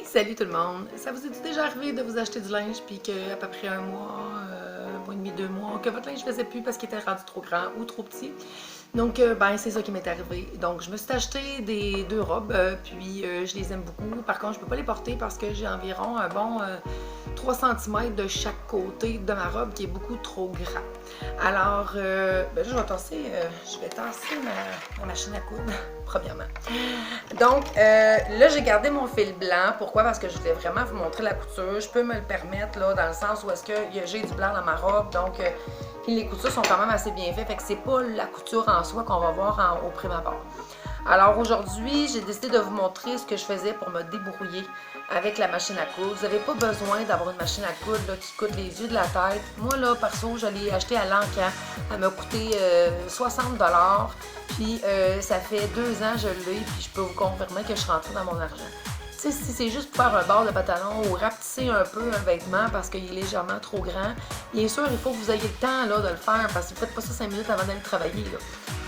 Hey, salut tout le monde! Ça vous est déjà arrivé de vous acheter du linge puis qu'à peu près un mois et demi, 2 mois, que votre linge ne faisait plus parce qu'il était rendu trop grand ou trop petit? Donc, ben, c'est ça qui m'est arrivé. Donc, je me suis acheté des deux robes, puis je les aime beaucoup. Par contre, je peux pas les porter parce que j'ai environ un bon 3 cm de chaque côté de ma robe qui est beaucoup trop grand. Alors, ben là, je vais tasser ma machine à coudre, premièrement. Donc, là, j'ai gardé mon fil blanc. Pourquoi? Parce que je voulais vraiment vous montrer la couture. Je peux me le permettre, là, dans le sens où est-ce que j'ai du blanc dans ma robe. Donc, puis les coutures sont quand même assez bien faites. Fait que c'est pas la couture en soi qu'on va voir au prime abord. Alors aujourd'hui, j'ai décidé de vous montrer ce que je faisais pour me débrouiller avec la machine à coudre. Vous n'avez pas besoin d'avoir une machine à coudre là, qui coûte les yeux de la tête. Moi, là, perso, je l'ai acheté à Lancan. Elle m'a coûté 60 $. Puis ça fait 2 ans que je l'ai, puis je peux vous confirmer que je suis rentrée dans mon argent. Tu sais, si c'est juste pour faire un bord de pantalon ou rapetisser un peu un vêtement parce qu'il est légèrement trop grand, bien sûr, il faut que vous ayez le temps là, de le faire parce que vous ne faites pas ça 5 minutes avant d'aller travailler. Là.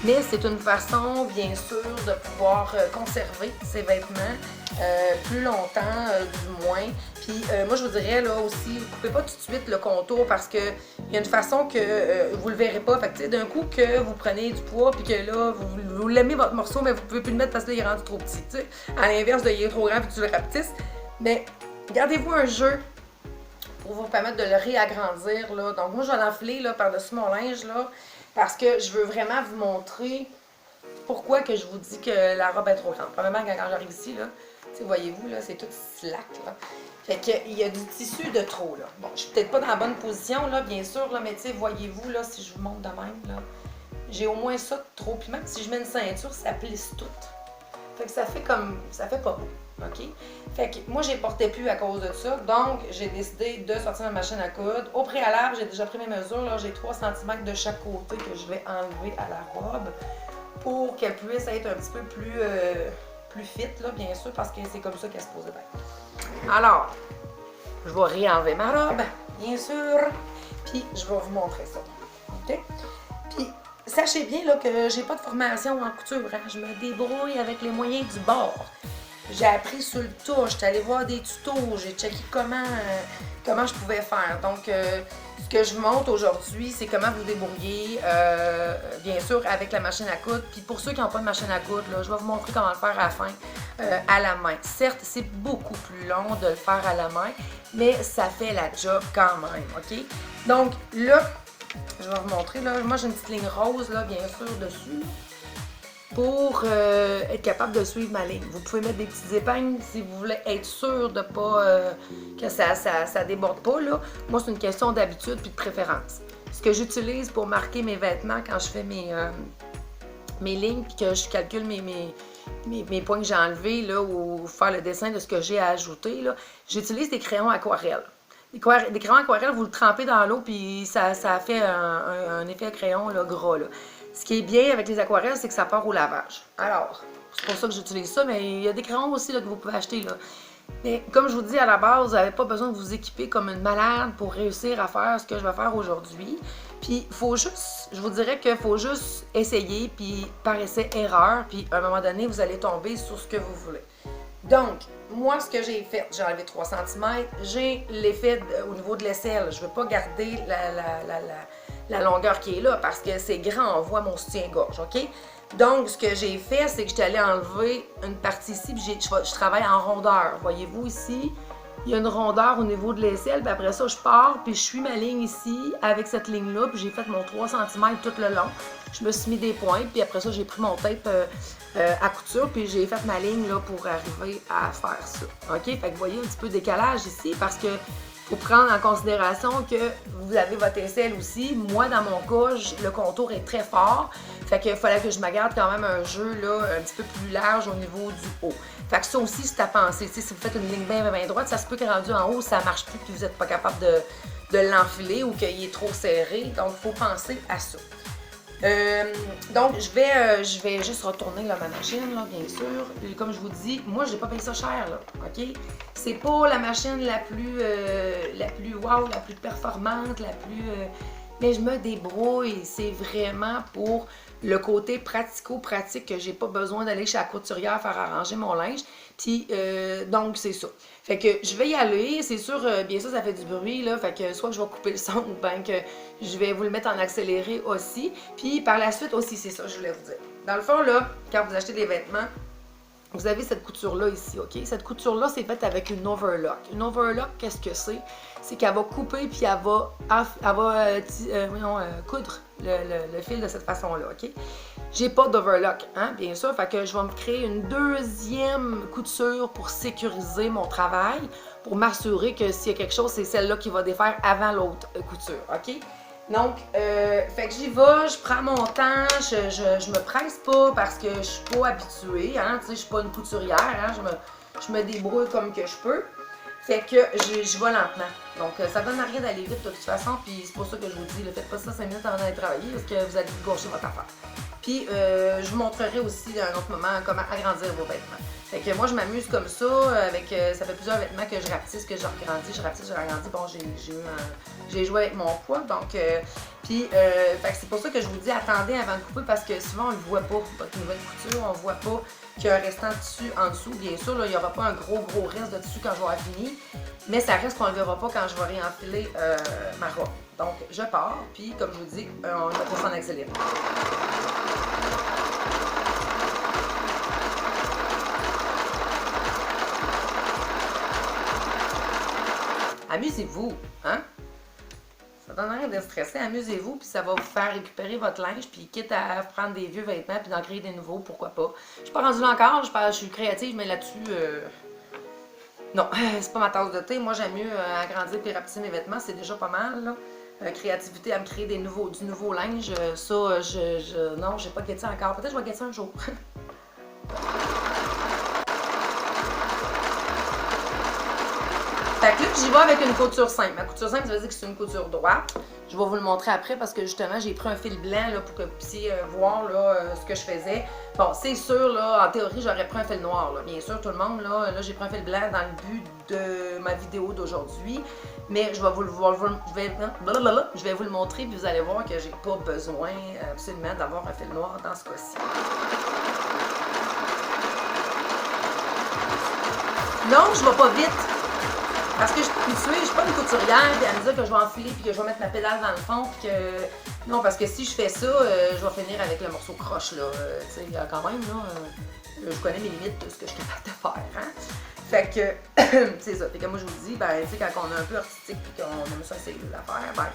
Mais c'est une façon, bien sûr, de pouvoir conserver ces vêtements plus longtemps, du moins. Puis moi, je vous dirais là aussi, ne coupez pas tout de suite le contour parce que il y a une façon que vous le verrez pas. Fait que d'un coup que vous prenez du poids puis que là, vous l'aimez votre morceau, mais vous pouvez plus le mettre parce que là, il est rendu trop petit. T'sais. À l'inverse de il est trop grand puis tu le rapetisses. Mais gardez-vous un jeu pour vous permettre de le réagrandir. Là. Donc moi, je vais l'enfiler là, par-dessus mon linge là, parce que je veux vraiment vous montrer pourquoi que je vous dis que la robe est trop grande. Premièrement, quand j'arrive ici, là, voyez-vous, là, c'est tout slack. Là. Fait qu'il y a du tissu de trop. Là. Bon, je suis peut-être pas dans la bonne position, là, bien sûr, là, mais voyez-vous, là, si je vous montre de même, là, j'ai au moins ça de trop. Puis même si je mets une ceinture, ça plisse tout. Fait que ça fait comme. Ça fait pas beau. OK? Fait que moi, j'ai porté plus à cause de ça. Donc, j'ai décidé de sortir ma machine à coudre. Au préalable, j'ai déjà pris mes mesures. Là, j'ai 3 cm de chaque côté que je vais enlever à la robe pour qu'elle puisse être un petit peu plus fit, là, bien sûr, parce que c'est comme ça qu'elle se posait bien. Alors, je vais réenlever ma robe, bien sûr, puis je vais vous montrer ça. OK? Puis, sachez bien là, que j'ai pas de formation en couture. Hein? Je me débrouille avec les moyens du bord. J'ai appris sur le tas, j'étais allée voir des tutos, j'ai checké comment je pouvais faire. Donc, ce que je vous montre aujourd'hui, c'est comment vous débrouiller, bien sûr, avec la machine à coudre. Puis pour ceux qui n'ont pas de machine à coudre, là, je vais vous montrer comment le faire à la fin, à la main. Certes, c'est beaucoup plus long de le faire à la main, mais ça fait la job quand même, OK? Donc là, je vais vous montrer, là, moi j'ai une petite ligne rose, là, bien sûr, dessus, là, pour être capable de suivre ma ligne. Vous pouvez mettre des petites épingles si vous voulez être sûr de pas que ça déborde pas. Là. Moi, c'est une question d'habitude puis de préférence. Ce que j'utilise pour marquer mes vêtements quand je fais mes lignes puis que je calcule mes points que j'ai enlevés là, ou faire le dessin de ce que j'ai à ajouter, là, j'utilise des crayons aquarelles. Des crayons aquarelles, vous le trempez dans l'eau puis ça fait un effet crayon là, gras. Là. Ce qui est bien avec les aquarelles, c'est que ça part au lavage. Alors, c'est pour ça que j'utilise ça, mais il y a des crayons aussi là, que vous pouvez acheter. Là. Mais comme je vous dis à la base, vous n'avez pas besoin de vous équiper comme une malade pour réussir à faire ce que je vais faire aujourd'hui. Puis, faut juste, je vous dirais qu'il faut juste essayer, puis par essai-erreur, puis à un moment donné, vous allez tomber sur ce que vous voulez. Donc, moi, ce que j'ai fait, j'ai enlevé 3 cm, j'ai l'effet au niveau de l'aisselle. Je ne veux pas garder la longueur qui est là parce que c'est grand, on voit mon soutien-gorge, OK? Donc, ce que j'ai fait, c'est que j'étais allée enlever une partie ici, puis je travaille en rondeur. Voyez-vous ici, il y a une rondeur au niveau de l'aisselle, puis après ça, je pars, puis je suis ma ligne ici avec cette ligne-là, puis j'ai fait mon 3 cm tout le long. Je me suis mis des points, puis après ça, j'ai pris mon tape à couture, puis j'ai fait ma ligne là, pour arriver à faire ça. OK? Fait que vous voyez un petit peu de décalage ici, parce que faut prendre en considération que vous avez votre aisselle aussi. Moi, dans mon cas, le contour est très fort. Fait qu'il fallait que je me garde quand même un jeu là, un petit peu plus large au niveau du haut. Fait que ça aussi, c'est à penser. T'sais, si vous faites une ligne bien droite, ça se peut que rendu en haut, ça ne marche plus et que vous n'êtes pas capable de l'enfiler ou qu'il est trop serré. Donc, il faut penser à ça. Donc, je vais juste retourner là, ma machine, là, bien sûr. Et comme je vous dis, moi, je n'ai pas payé ça cher, là, OK? C'est pas la machine la plus wow, la plus performante, mais je me débrouille. C'est vraiment pour le côté pratico-pratique que j'ai pas besoin d'aller chez la couturière faire arranger mon linge. Puis Puis, donc, c'est ça. Fait que je vais y aller. C'est sûr, bien sûr, ça fait du bruit, là. Fait que soit que je vais couper le son ou bien que je vais vous le mettre en accéléré aussi. Puis, par la suite aussi, c'est ça, je voulais vous dire. Dans le fond, là, quand vous achetez des vêtements, vous avez cette couture-là ici, OK? Cette couture-là, c'est faite avec une overlock. Une overlock, qu'est-ce que c'est? C'est qu'elle va couper puis coudre le fil de cette façon-là, OK? J'ai pas d'overlock, hein, bien sûr, fait que je vais me créer une deuxième couture pour sécuriser mon travail, pour m'assurer que s'il y a quelque chose, c'est celle-là qui va défaire avant l'autre couture, OK? Donc, fait que j'y vais, je prends mon temps, je me presse pas parce que je suis pas habituée, hein, tu sais, je suis pas une couturière, hein, je me débrouille comme que je peux. Fait que je vais lentement. Donc, ça donne à rien d'aller vite de toute façon, puis c'est pour ça que je vous dis, faites pas ça 5 minutes avant d'aller travailler parce que vous allez gaucher votre affaire. Puis, je vous montrerai aussi à un autre moment comment agrandir vos vêtements. Fait que moi, je m'amuse comme ça, avec, ça fait plusieurs vêtements que je rapetisse, que je ragrandis, je ragrandis. Bon, j'ai joué avec mon poids, donc, puis, fait que c'est pour ça que je vous dis, attendez avant de couper, parce que souvent, on ne le voit pas, votre nouvelle couture, on ne voit pas qu'il y a un restant de tissu en dessous. Bien sûr, là, il n'y aura pas un gros reste de tissu quand je vais avoir fini, mais ça reste qu'on ne le verra pas quand je vais réenfiler ma robe. Donc, je pars, puis comme je vous dis, on va mettre ça en accéléré. Amusez-vous, hein? Ça donne rien de stresser, amusez-vous, puis ça va vous faire récupérer votre linge, puis quitte à prendre des vieux vêtements, puis d'en créer des nouveaux, pourquoi pas. Je suis pas rendue là encore, je suis créative, mais là-dessus, non, c'est pas ma tasse de thé. Moi, j'aime mieux agrandir et rapetisser mes vêtements, c'est déjà pas mal, là. Créativité à me créer du nouveau linge, ça, non, j'ai pas guetté ça encore. Peut-être que je vais guetter ça un jour. Fait que là, j'y vais avec une couture simple. Ma couture simple, ça veut dire que c'est une couture droite. Je vais vous le montrer après parce que justement, j'ai pris un fil blanc là, pour que vous puissiez voir là, ce que je faisais. Bon, c'est sûr, là, en théorie, j'aurais pris un fil noir. Là. Bien sûr, tout le monde, là j'ai pris un fil blanc dans le but de ma vidéo d'aujourd'hui. Mais je vais vous le montrer puis vous allez voir que j'ai pas besoin absolument d'avoir un fil noir dans ce cas-ci. Non, je vais pas vite. Parce que je suis habituée, je suis pas une couturière, puis à me dire que je vais enfiler, puis que je vais mettre ma pédale dans le fond, puis que... Non, parce que si je fais ça, je vais finir avec le morceau croche, là. Tu sais, quand même, là, je connais mes limites de ce que je suis capable de faire, hein. Fait que, c'est ça. Fait que moi, je vous dis, ben, tu sais, quand on est un peu artistique, puis qu'on aime ça essayer de la faire, ben,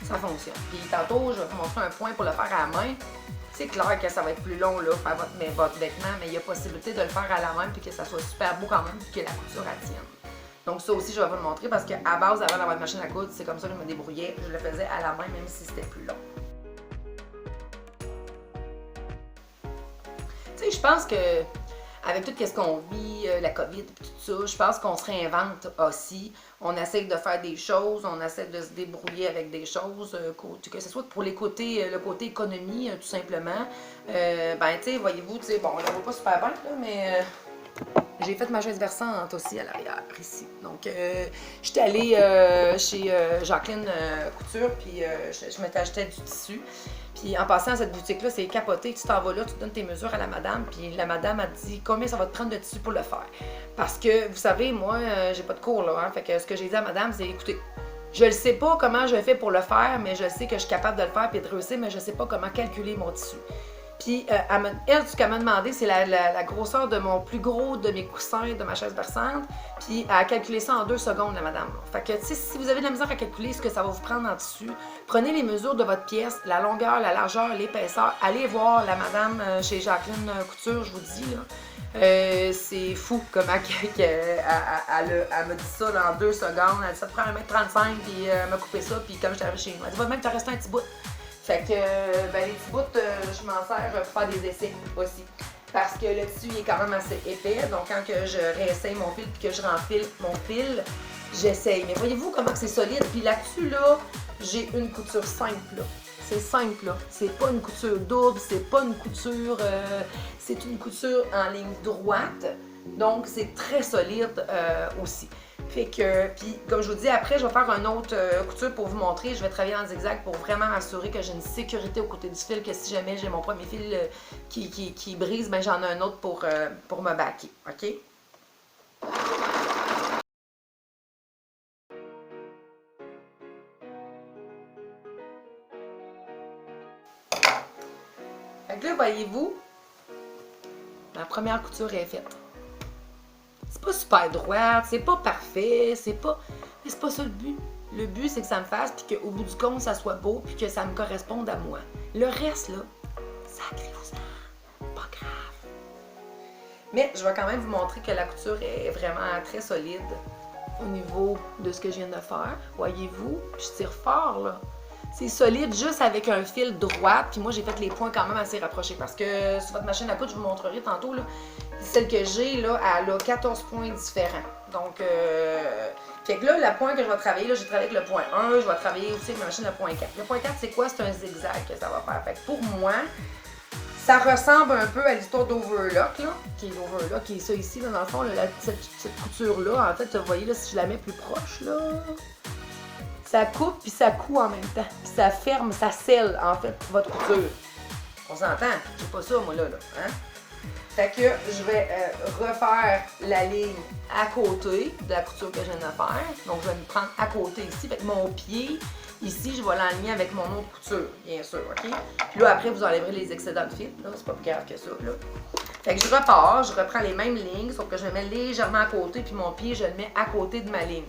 ça fonctionne. Puis tantôt, je vais vous montrer un point pour le faire à la main. C'est clair que ça va être plus long, là, faire votre vêtement, mais il y a possibilité de le faire à la main, puis que ça soit super beau quand même, puis que la couture, elle tienne. Donc ça aussi, je vais vous le montrer parce qu'à base, avant d'avoir une machine à coudre, c'est comme ça que je me débrouillais. Je le faisais à la main, même si c'était plus long. Tu sais, je pense que avec tout ce qu'on vit, la COVID et tout ça, je pense qu'on se réinvente aussi. On essaie de faire des choses, on essaie de se débrouiller avec des choses, que ce soit pour le côté économie, tout simplement. Ben, tu sais, voyez-vous, tu sais, bon, on ne la voit pas super bien, là, mais... J'ai fait ma chaise versante aussi à l'arrière, ici. Donc, j'étais allée chez Jacqueline Couture, puis je m'étais acheté du tissu. Puis en passant à cette boutique-là, c'est capoté. Tu t'en vas là, tu donnes tes mesures à la madame, puis la madame a dit combien ça va te prendre de tissu pour le faire. Parce que, vous savez, moi, j'ai pas de cours, là. Hein, fait que ce que j'ai dit à madame, c'est écoutez, je ne sais pas comment je fais pour le faire, mais je sais que je suis capable de le faire et de réussir, mais je ne sais pas comment calculer mon tissu. Puis, elle, ce qu'elle m'a demandé, c'est la grosseur de mon plus gros de mes coussins de ma chaise berçante. Puis, elle a calculé ça en 2 secondes, la madame. Fait que, tu sais, si vous avez de la misère à calculer ce que ça va vous prendre en tissu, prenez les mesures de votre pièce, la longueur, la largeur, l'épaisseur. Allez voir la madame chez Jacqueline Couture, je vous dis, là. C'est fou comment elle m'a dit ça là, en 2 secondes. Elle dit ça te prend 1m35, puis elle m'a coupé ça, puis comme j'étais arrivée chez moi, elle dit va même te rester un petit bout. Fait que, ben, les petits bouts, je m'en sers pour faire des essais aussi. Parce que le tissu il est quand même assez épais. Donc, quand que je réessaye mon fil puis que je renfile mon fil, j'essaye. Mais voyez-vous comment c'est solide? Puis là-dessus, là, j'ai une couture simple, là. C'est simple, là. C'est pas une couture double, c'est pas une couture... c'est une couture en ligne droite. Donc, c'est très solide aussi. Fait que, puis comme je vous dis, après, je vais faire une autre couture pour vous montrer. Je vais travailler en zigzag pour vraiment m'assurer que j'ai une sécurité au côté du fil, que si jamais j'ai mon premier fil qui brise, ben j'en ai un autre pour me baquer, OK? Fait que là, voyez-vous, ma première couture est faite. C'est pas super droite, c'est pas parfait, c'est pas... Mais c'est pas ça le but. Le but, c'est que ça me fasse, puis qu'au bout du compte, ça soit beau, puis que ça me corresponde à moi. Le reste, là, sacrez-vous-en, pas grave. Mais je vais quand même vous montrer que la couture est vraiment très solide au niveau de ce que je viens de faire. Voyez-vous, je tire fort, là. C'est solide juste avec un fil droit, puis moi j'ai fait les points quand même assez rapprochés parce que sur votre machine à coudre, je vous montrerai tantôt, là, celle que j'ai, là, elle a 14 points différents. Donc, fait que là, le point que je vais travailler, là, j'ai travaillé avec le point 1, je vais travailler aussi avec ma machine le point 4. Le point 4, c'est quoi? C'est un zigzag que ça va faire. Fait que pour moi, ça ressemble un peu à l'histoire d'Overlock, là, qui est l'Overlock, qui est ça ici, là, dans le fond, là, cette couture-là. En fait, vous voyez, là, si je la mets plus proche, là... Ça coupe puis ça coud en même temps. Puis ça ferme, ça scelle en fait votre couture. On s'entend? J'ai pas ça moi là. Hein? Fait que je vais refaire la ligne à côté de la couture que je viens de faire. Donc je vais me prendre à côté ici. Fait que mon pied, ici, je vais l'aligner avec mon autre couture, bien sûr, OK? Puis là, après, vous enlèverez les excédents de fil. Là, c'est pas plus grave que ça, là. Fait que je repars, je reprends les mêmes lignes, sauf que je le mets légèrement à côté, puis mon pied, je le mets à côté de ma ligne.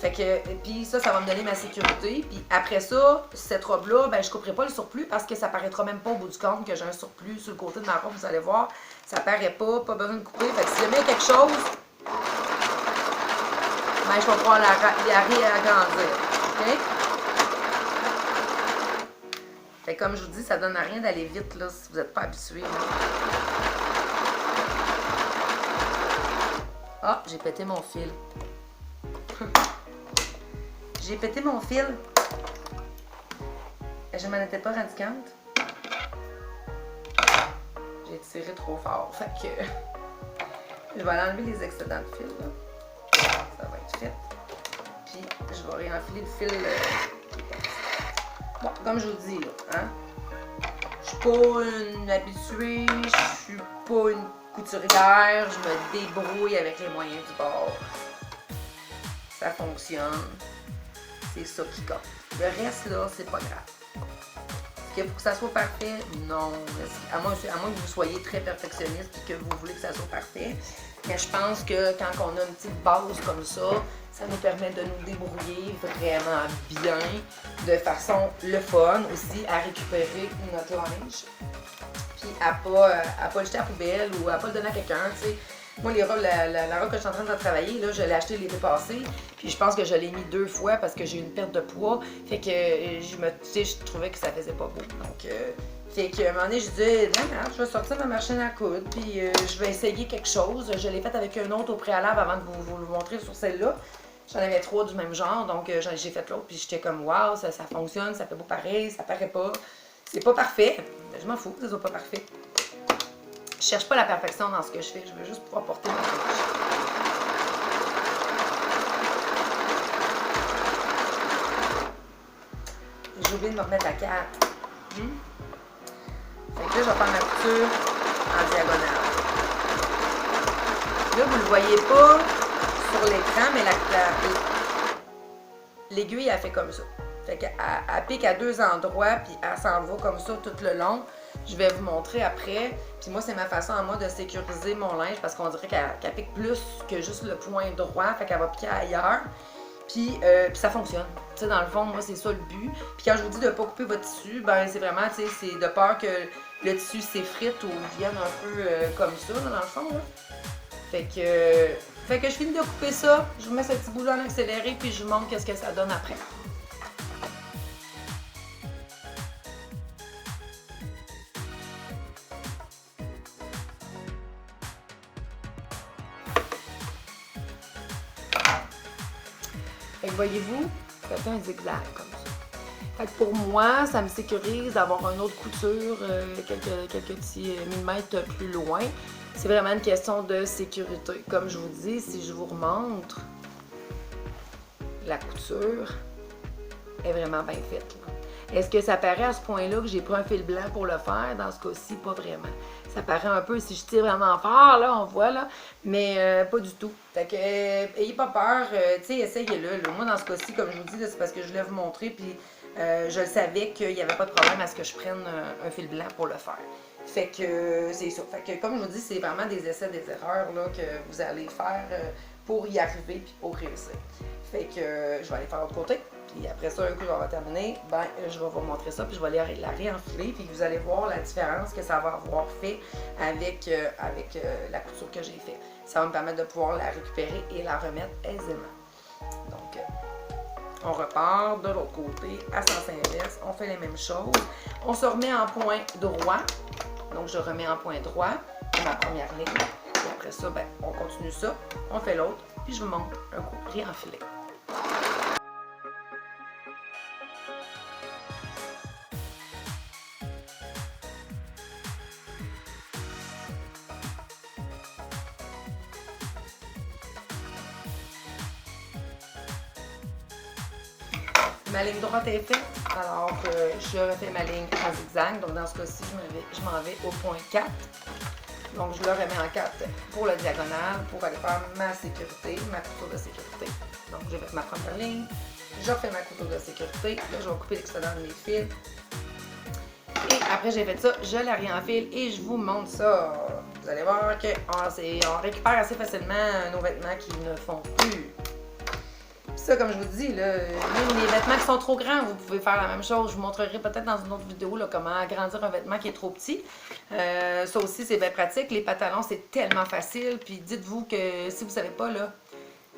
Fait que, puis ça va me donner ma sécurité. Puis après ça, cette robe-là, ben je couperai pas le surplus parce que ça paraîtra même pas au bout du compte que j'ai un surplus sur le côté de ma robe. Vous allez voir, ça paraît pas besoin de couper. Fait que si jamais quelque chose, ben je vais pouvoir la réagrandir. OK? Fait que comme je vous dis, ça donne à rien d'aller vite là si vous n'êtes pas habitué. Ah, j'ai pété mon fil. J'ai pété mon fil. Je m'en étais pas rendu compte. J'ai tiré trop fort. Fait que je vais enlever les excédents de fil. Là. Ça va être fait. Puis je vais réenfiler le fil. Bon, comme je vous dis, là, hein. Je suis pas une habituée, je suis pas une couturière, je me débrouille avec les moyens du bord. Ça fonctionne. C'est ça qui compte. Le reste, là, c'est pas grave. Est-ce qu'il faut que ça soit parfait? Non. À moins que vous soyez très perfectionniste et que vous voulez que ça soit parfait. Mais je pense que quand on a une petite base comme ça, ça nous permet de nous débrouiller vraiment bien, de façon le fun aussi, à récupérer notre linge. Puis à pas le jeter à la poubelle ou à pas le donner à quelqu'un, tu sais. Moi, les robes, la robe que je suis en train de travailler, là, je l'ai achetée l'été passé. Puis je pense que je l'ai mis 2 fois parce que j'ai eu une perte de poids. Fait que je trouvais que ça faisait pas beau. Donc, fait qu'à un moment donné, je disais, non, je vais sortir ma machine à coudre. Puis je vais essayer quelque chose. Je l'ai faite avec un autre au préalable avant de vous le montrer sur celle-là. J'en avais 3 du même genre. Donc, j'ai fait l'autre. Puis j'étais comme, waouh, ça fonctionne, ça fait beau pareil, ça paraît pas. C'est pas parfait. Je m'en fous que ça soit pas parfait. Je cherche pas la perfection dans ce que je fais, je veux juste pouvoir porter ma touche. J'ai oublié de me remettre la carte. Fait que là, je vais faire ma couture en diagonale. Là, vous le voyez pas sur l'écran, mais l'aiguille, elle fait comme ça. Fait qu'elle pique à 2 endroits, puis elle s'en va comme ça tout le long. Je vais vous montrer après. Puis moi, c'est ma façon à moi de sécuriser mon linge parce qu'on dirait qu'elle pique plus que juste le point droit. Fait qu'elle va piquer ailleurs. Puis ça fonctionne. Tu sais, dans le fond, moi, c'est ça le but. Puis quand je vous dis de ne pas couper votre tissu, ben c'est vraiment, tu sais, c'est de peur que le tissu s'effrite ou vienne un peu comme ça, là, dans le fond. Là. Fait que je finis de couper ça. Je vous mets ce petit bout-là en accéléré, puis je vous montre qu'est-ce que ça donne après. Fait que voyez-vous, ça fait un zigzag comme ça. Fait que pour moi, ça me sécurise d'avoir une autre couture quelques petits millimètres plus loin. C'est vraiment une question de sécurité. Comme je vous dis, si je vous remontre, la couture est vraiment bien faite. Là. Est-ce que ça paraît à ce point-là que j'ai pris un fil blanc pour le faire? Dans ce cas-ci, pas vraiment. Ça paraît un peu si je tire vraiment fort, là, on voit, là, mais pas du tout. Fait que, ayez pas peur, tu sais, essayez-le. Là. Moi, dans ce cas-ci, comme je vous dis, c'est parce que je voulais vous montrer, puis je savais qu'il n'y avait pas de problème à ce que je prenne un fil blanc pour le faire. Fait que c'est ça. Fait que, comme je vous dis, c'est vraiment des essais, des erreurs là, que vous allez faire pour y arriver, puis pour réussir. Fait que je vais aller faire l'autre côté. Puis après ça, un coup, je vais terminer, ben, je vais vous montrer ça, puis je vais aller la réenfiler, puis vous allez voir la différence que ça va avoir fait avec, la couture que j'ai faite. Ça va me permettre de pouvoir la récupérer et la remettre aisément. Donc, on repart de l'autre côté, à sens inverse, on fait les mêmes choses. On se remet en point droit, donc je remets en point droit ma première ligne. Et après ça, ben, on continue ça, on fait l'autre, puis je vous montre un coup réenfilé. Ma ligne droite est faite, alors je refais ma ligne en zigzag. Donc dans ce cas-ci, je m'en vais au point 4. Donc je le remets en 4 pour la diagonale pour aller faire ma sécurité, ma couture de sécurité. Donc j'ai fait ma première ligne, je refais ma couture de sécurité. Là, je vais couper l'excédent de mes fils. Et après j'ai fait ça, je la réenfile et je vous montre ça. Vous allez voir qu'on récupère assez facilement nos vêtements qui ne font plus. Ça, comme je vous dis, là, même les vêtements qui sont trop grands, vous pouvez faire la même chose. Je vous montrerai peut-être dans une autre vidéo là, comment agrandir un vêtement qui est trop petit. Ça aussi, c'est bien pratique. Les pantalons, c'est tellement facile. Puis dites-vous que si vous ne savez pas, là,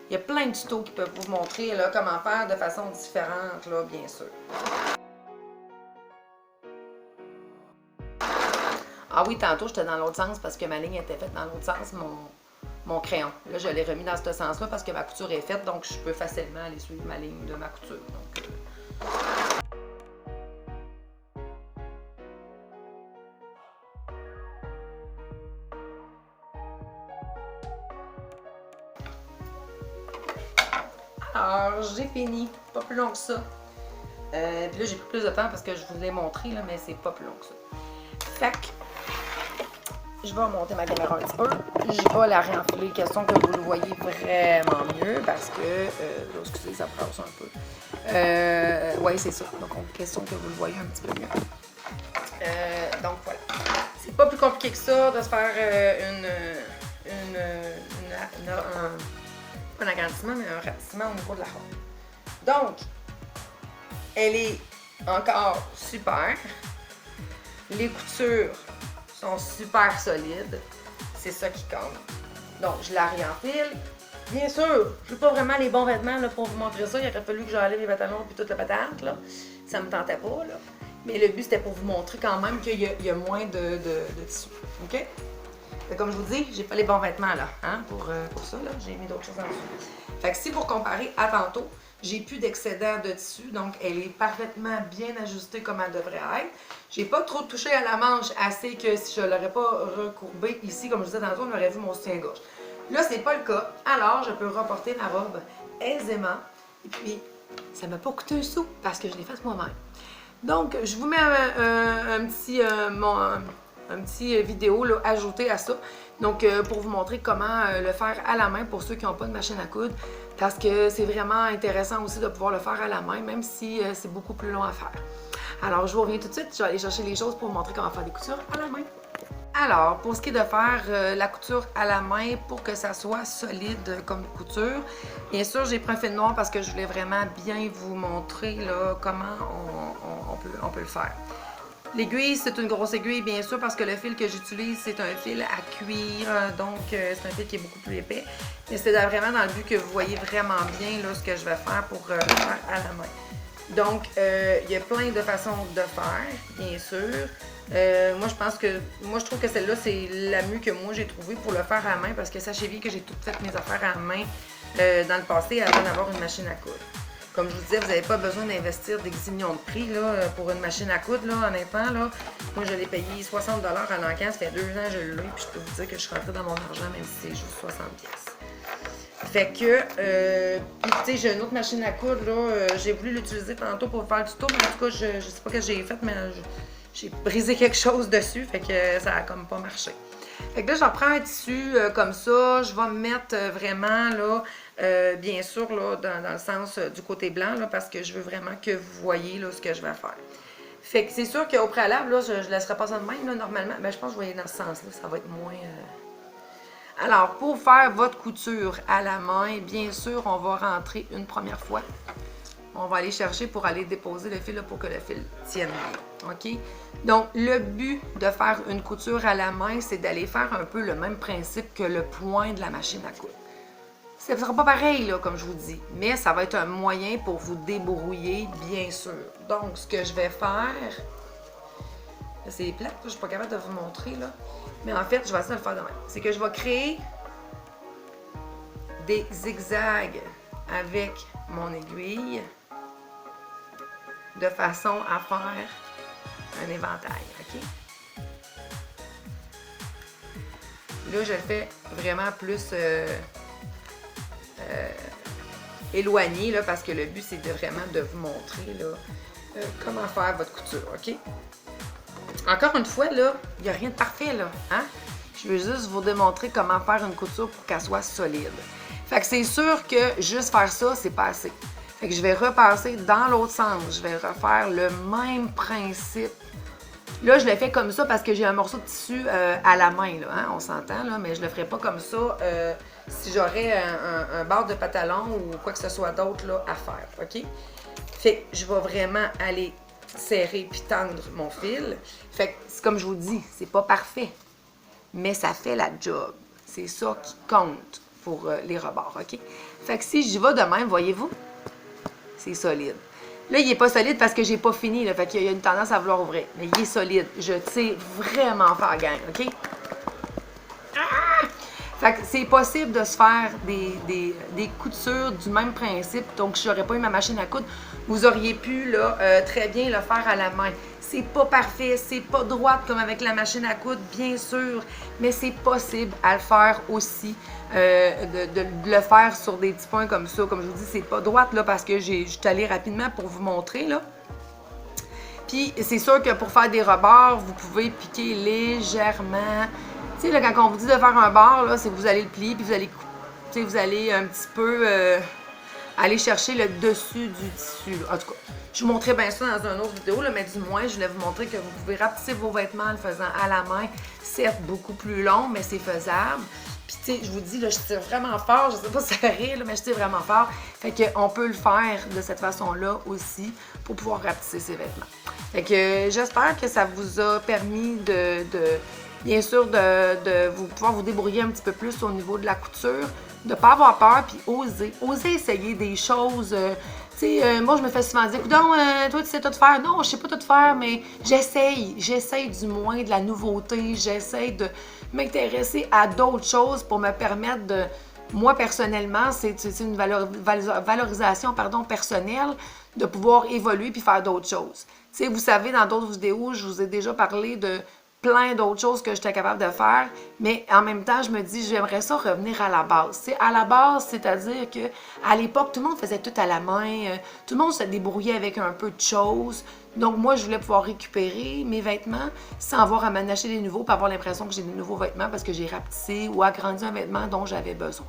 il y a plein de tutos qui peuvent vous montrer là, comment faire de façon différente, là, bien sûr. Ah oui, tantôt, j'étais dans l'autre sens parce que ma ligne était faite dans l'autre sens. Mon crayon. Là, je l'ai remis dans ce sens-là parce que ma couture est faite, donc je peux facilement aller suivre ma ligne de ma couture. Donc, alors, j'ai fini. Pas plus long que ça. Puis là, j'ai pris plus de temps parce que je vous l'ai montré, là, mais c'est pas plus long que ça. Fait que je vais monter ma caméra un petit peu. Je vais la réenfiler, question que vous le voyez vraiment mieux parce que, excusez, ça brasse un peu. Oui, c'est ça. Donc, question que vous le voyez un petit peu mieux. Donc, voilà. C'est pas plus compliqué que ça de se faire pas un agrandissement, mais un rapetissement au niveau de la robe. Donc, elle est encore super. Les coutures sont super solides. C'est ça qui compte. Donc, je la réenfile. Bien sûr, je n'ai pas vraiment les bons vêtements là, pour vous montrer ça. Il aurait fallu que j'enlève les pantalons et toute la patente. Là. Ça me tentait pas. Là. Mais le but, c'était pour vous montrer quand même qu'il y a moins de tissu. OK? Et comme je vous dis, j'ai pas les bons vêtements là, hein, pour ça. J'ai mis d'autres choses en dessous. Fait que si vous comparez à tantôt, j'ai plus d'excédent de tissu, donc elle est parfaitement bien ajustée comme elle devrait être. J'ai pas trop touché à la manche assez que si je l'aurais pas recourbée ici, comme je disais tantôt, on aurait vu mon soutien-gorge. Là, c'est pas le cas, alors je peux reporter ma robe aisément. Et puis, ça m'a pas coûté un sou parce que je l'ai faite moi-même. Donc, je vous mets un petit vidéo là, ajouté à ça. Donc, pour vous montrer comment le faire à la main pour ceux qui n'ont pas de machine à coudre. Parce que c'est vraiment intéressant aussi de pouvoir le faire à la main, même si c'est beaucoup plus long à faire. Alors, je vous reviens tout de suite. Je vais aller chercher les choses pour vous montrer comment faire des coutures à la main. Alors, pour ce qui est de faire la couture à la main pour que ça soit solide comme couture, bien sûr, j'ai pris un fil noir parce que je voulais vraiment bien vous montrer là, comment on peut le faire. L'aiguille, c'est une grosse aiguille, bien sûr, parce que le fil que j'utilise, c'est un fil à cuir, donc c'est un fil qui est beaucoup plus épais. Mais c'est vraiment dans le but que vous voyez vraiment bien là, ce que je vais faire pour le faire à la main. Donc, il y a plein de façons de faire, bien sûr. Moi, je trouve que celle-là, c'est la mieux que moi j'ai trouvée pour le faire à la main, parce que sachez bien que j'ai toutes fait mes affaires à la main dans le passé avant d'avoir une machine à coudre. Comme je vous disais, vous n'avez pas besoin d'investir des millions de prix là, pour une machine à coudre, là, honnêtement. Là. Moi, je l'ai payé 60 $ à l'encan, ça fait 2 ans que je l'ai, puis je peux vous dire que je suis rentrée dans mon argent, même si c'est juste 60 pièces. Fait que, puis tu sais, j'ai une autre machine à coudre, là, j'ai voulu l'utiliser tantôt pour faire du tour, mais en tout cas, je sais pas ce que j'ai fait, mais j'ai brisé quelque chose dessus, fait que ça a comme pas marché. Fait que là, j'en prends un tissu comme ça, je vais me mettre vraiment, là, bien sûr, là, dans le sens du côté blanc, là, parce que je veux vraiment que vous voyez, là, ce que je vais faire. Fait que c'est sûr qu'au préalable, là, je laisserai pas ça de même, là, normalement, ben, je pense que je vais aller dans ce sens-là, ça va être moins... Alors, pour faire votre couture à la main, bien sûr, on va rentrer une première fois. On va aller chercher pour aller déposer le fil là, pour que le fil tienne bien. OK? Donc, le but de faire une couture à la main, c'est d'aller faire un peu le même principe que le point de la machine à coudre. Ce ne sera pas pareil, là, comme je vous dis, mais ça va être un moyen pour vous débrouiller, bien sûr. Donc, ce que je vais faire... C'est plate, je ne suis pas capable de vous montrer, là. Mais en fait, je vais essayer de le faire de même. C'est que je vais créer des zigzags avec mon aiguille de façon à faire un éventail, OK? Là, je le fais vraiment plus éloigné, là, parce que le but, c'est vraiment de vous montrer là, comment faire votre couture, OK? Encore une fois, là, il n'y a rien de parfait, là, hein? Je veux juste vous démontrer comment faire une couture pour qu'elle soit solide. Fait que c'est sûr que juste faire ça, c'est pas assez. Fait que je vais repasser dans l'autre sens. Je vais refaire le même principe. Là, je le fais comme ça parce que j'ai un morceau de tissu à la main, là, hein? On s'entend, là, mais je le ferai pas comme ça si j'aurais un bord de pantalon ou quoi que ce soit d'autre là, à faire, OK? Fait que je vais vraiment aller serrer puis tendre mon fil. Fait que, comme je vous dis, c'est pas parfait, mais ça fait la job. C'est ça qui compte pour les rebords, OK? Fait que si j'y vais de même, voyez-vous, c'est solide. Là, il n'est pas solide parce que j'ai pas fini, là, fait qu'il y a une tendance à vouloir ouvrir. Mais il est solide. Je tire vraiment fort, gang, OK? Ah! Fait que c'est possible de se faire des coutures du même principe. Donc, si j'aurais pas eu ma machine à coudre, vous auriez pu là, très bien le faire à la main. C'est pas parfait, c'est pas droite comme avec la machine à coudre, bien sûr, mais c'est possible à le faire aussi, de le faire sur des petits points comme ça. Comme je vous dis, c'est pas droite là parce que je suis allée rapidement pour vous montrer là. Puis c'est sûr que pour faire des rebords, vous pouvez piquer légèrement. Tu sais, là, quand on vous dit de faire un bord, là, c'est que vous allez le plier, puis vous allez, vous allez un petit peu aller chercher le dessus du tissu. Là. En tout cas, je vous montrerai bien ça dans une autre vidéo, là, mais du moins, je voulais vous montrer que vous pouvez rapetisser vos vêtements en le faisant à la main. Certes, beaucoup plus long, mais c'est faisable. Puis, tu sais, je vous dis, là, je tire vraiment fort. Je sais pas si ça fait rire, là, mais je tire vraiment fort. Fait qu'on peut le faire de cette façon-là aussi pour pouvoir rapetisser ses vêtements. Fait que j'espère que ça vous a permis bien sûr, de pouvoir vous débrouiller un petit peu plus au niveau de la couture, de ne pas avoir peur, puis oser essayer des choses. Tu sais, moi, je me fais souvent dire, coudonc, toi, tu sais tout faire. Non, je sais pas tout faire, mais j'essaye du moins de la nouveauté, j'essaye de m'intéresser à d'autres choses pour me permettre de... Moi, personnellement, c'est une valorisation personnelle de pouvoir évoluer puis faire d'autres choses. Tu sais, vous savez, dans d'autres vidéos, je vous ai déjà parlé de plein d'autres choses que j'étais capable de faire, mais en même temps, je me dis, j'aimerais ça revenir à la base. T'sais, à la base, c'est-à-dire que à l'époque, tout le monde faisait tout à la main, tout le monde se débrouillait avec un peu de choses. Donc, moi, je voulais pouvoir récupérer mes vêtements sans avoir à m'en acheter des nouveaux, pour avoir l'impression que j'ai des nouveaux vêtements parce que j'ai rapetissé ou agrandi un vêtement dont j'avais besoin.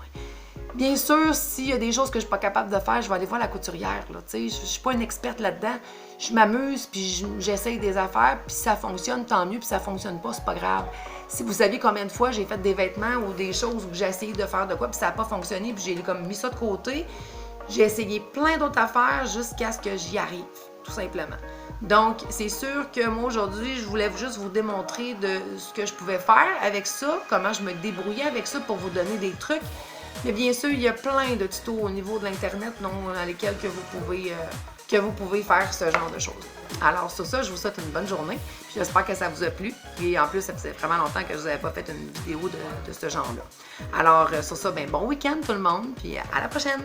Bien sûr, s'il y a des choses que je ne suis pas capable de faire, je vais aller voir la couturière. Là, je ne suis pas une experte là-dedans. Je m'amuse, puis j'essaye des affaires, puis si ça fonctionne, tant mieux, puis si ça ne fonctionne pas, c'est pas grave. Si vous saviez combien de fois j'ai fait des vêtements ou des choses où j'ai essayé de faire de quoi, puis ça n'a pas fonctionné, puis j'ai comme mis ça de côté, j'ai essayé plein d'autres affaires jusqu'à ce que j'y arrive, tout simplement. Donc, c'est sûr que moi, aujourd'hui, je voulais juste vous démontrer de ce que je pouvais faire avec ça, comment je me débrouillais avec ça pour vous donner des trucs. Mais bien sûr, il y a plein de tutos au niveau de l'Internet dans lesquels que vous pouvez faire ce genre de choses. Alors, sur ça, je vous souhaite une bonne journée. J'espère que ça vous a plu. Et en plus, ça faisait vraiment longtemps que je vous avais pas fait une vidéo de ce genre-là. Alors, sur ça, ben, bon week-end tout le monde, puis à la prochaine!